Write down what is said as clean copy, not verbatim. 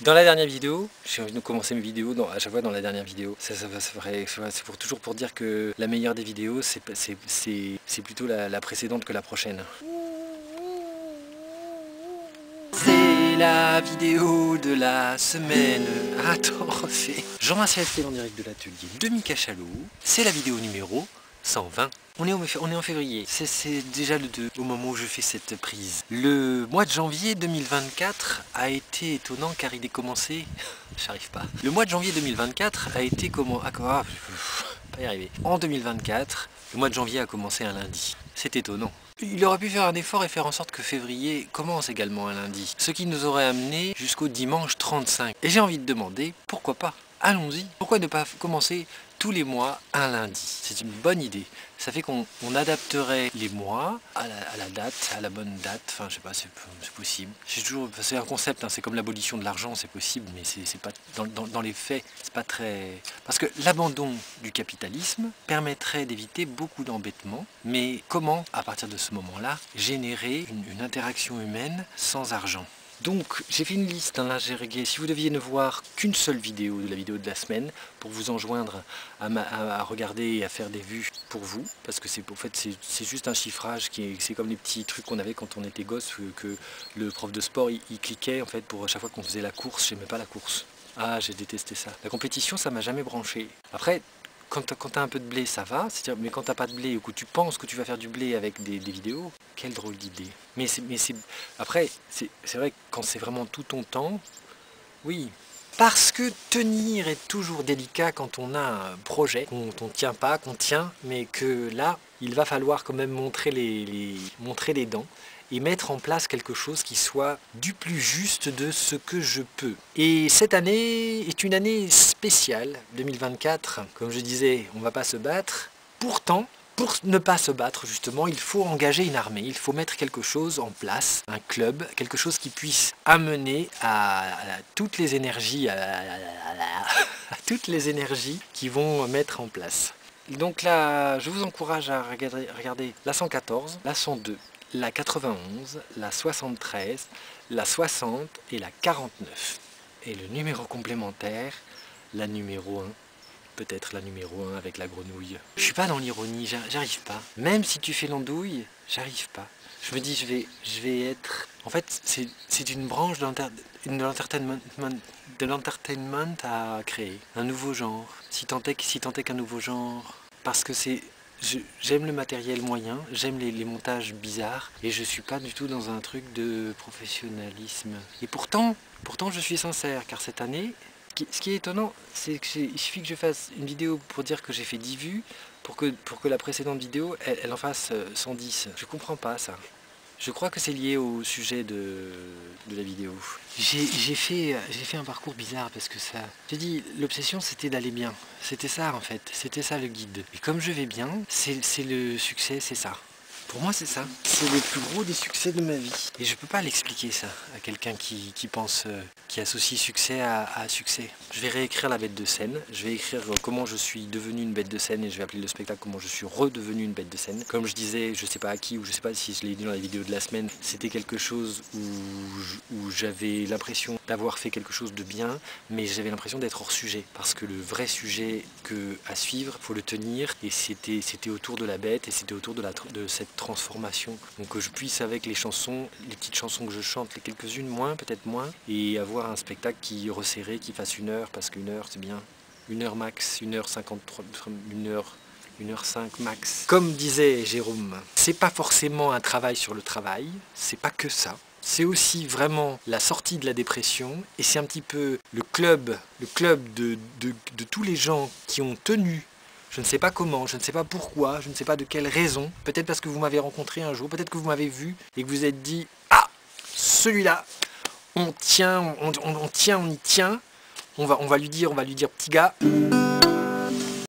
Dans la dernière vidéo, j'ai envie de commencer mes vidéos à chaque fois dans la dernière vidéo. C'est toujours pour dire que la meilleure des vidéos, c'est plutôt la précédente que la prochaine. C'est la vidéo de la semaine. Attends, refais. Jean-Martial Fell en direct de l'atelier de Mika Chalot. C'est la vidéo numéro 120. On est en février, c'est déjà le 2 au moment où je fais cette prise. Le mois de janvier 2024 a été étonnant car il est commencé... J'arrive pas. Le mois de janvier 2024 a été comment... pas y arriver. En 2024, le mois de janvier a commencé un lundi. C'est étonnant. Il aurait pu faire un effort et faire en sorte que février commence également un lundi. Ce qui nous aurait amené jusqu'au dimanche 35. Et j'ai envie de demander, pourquoi pas? Allons-y. Pourquoi ne pas commencer tous les mois un lundi? C'est une bonne idée. Ça fait qu'on adapterait les mois à la date, à la bonne date. Enfin, je sais pas, c'est possible. C'est un concept, hein, c'est comme l'abolition de l'argent, c'est possible, mais c'est pas dans les faits, c'est pas très. Parce que l'abandon du capitalisme permettrait d'éviter beaucoup d'embêtements. Mais comment, à partir de ce moment-là, générer une interaction humaine sans argent? Donc j'ai fait une liste, hein, là j'ai réglé. Si vous deviez ne voir qu'une seule vidéo de la vidéo de la semaine, pour vous enjoindre à regarder et à faire des vues pour vous, parce que c'est juste un chiffrage, c'est comme les petits trucs qu'on avait quand on était gosse, que le prof de sport il cliquait en fait pour chaque fois qu'on faisait la course. J'aimais pas la course. Ah, j'ai détesté ça. La compétition, ça m'a jamais branché. Après, quand tu as un peu de blé, ça va, mais quand tu n'as pas de blé ou que tu penses que tu vas faire du blé avec des vidéos, quelle drôle d'idée. Après, c'est vrai que quand c'est vraiment tout ton temps, oui. Parce que tenir est toujours délicat quand on a un projet qu'on ne tient pas, qu'on tient, mais que là, il va falloir quand même montrer les dents et mettre en place quelque chose qui soit du plus juste de ce que je peux. Et cette année est une année spéciale, 2024. Comme je disais, on ne va pas se battre. Pourtant, pour ne pas se battre, justement, il faut engager une armée, il faut mettre quelque chose en place, un club, quelque chose qui puisse amener à toutes les énergies, à toutes les énergies qui vont mettre en place. Donc là, je vous encourage à regarder la 114, la 102, la 91, la 73, la 60 et la 49. Et le numéro complémentaire, la numéro 1. Peut-être la numéro 1 avec la grenouille. Je suis pas dans l'ironie, j'arrive pas. Même si tu fais l'andouille, j'arrive pas. Je me dis, je vais être... En fait, c'est une branche de l'entertainment à créer. Un nouveau genre. Si tant est qu'un nouveau genre. Parce que j'aime le matériel moyen, j'aime les montages bizarres. Et je suis pas du tout dans un truc de professionnalisme. Et pourtant je suis sincère, car cette année... Ce qui est étonnant, c'est qu'il suffit que je fasse une vidéo pour dire que j'ai fait 10 vues, pour que la précédente vidéo, elle en fasse 110. Je comprends pas ça. Je crois que c'est lié au sujet de la vidéo. J'ai fait un parcours bizarre parce que ça... J'ai dit, l'obsession c'était d'aller bien. C'était ça en fait, c'était ça le guide. Et comme je vais bien, c'est le succès, c'est ça. Pour moi, c'est ça. C'est le plus gros des succès de ma vie. Et je peux pas l'expliquer ça à quelqu'un qui pense, qui associe succès à succès. Je vais réécrire la bête de scène. Je vais écrire comment je suis devenu une bête de scène et je vais appeler le spectacle comment je suis redevenu une bête de scène. Comme je disais, je sais pas à qui ou je sais pas si je l'ai dit dans la vidéo de la semaine, c'était quelque chose où j'avais l'impression d'avoir fait quelque chose de bien, mais j'avais l'impression d'être hors sujet. Parce que le vrai sujet à suivre, faut le tenir et c'était autour de la bête et c'était autour de cette transformation. Donc que je puisse avec les chansons, les petites chansons que je chante, les quelques-unes moins, peut-être moins, et avoir un spectacle qui resserré, qui fasse 1 heure, parce qu'1 heure c'est bien. 1 heure max, 1h53, 1h05 max. Comme disait Jérôme, c'est pas forcément un travail sur le travail, c'est pas que ça. C'est aussi vraiment la sortie de la dépression et c'est un petit peu le club de tous les gens qui ont tenu. Je ne sais pas comment, je ne sais pas pourquoi, je ne sais pas de quelle raison. Peut-être parce que vous m'avez rencontré un jour, peut-être que vous m'avez vu et que vous êtes dit « Ah, celui-là, on y tient, on va lui dire petit gars,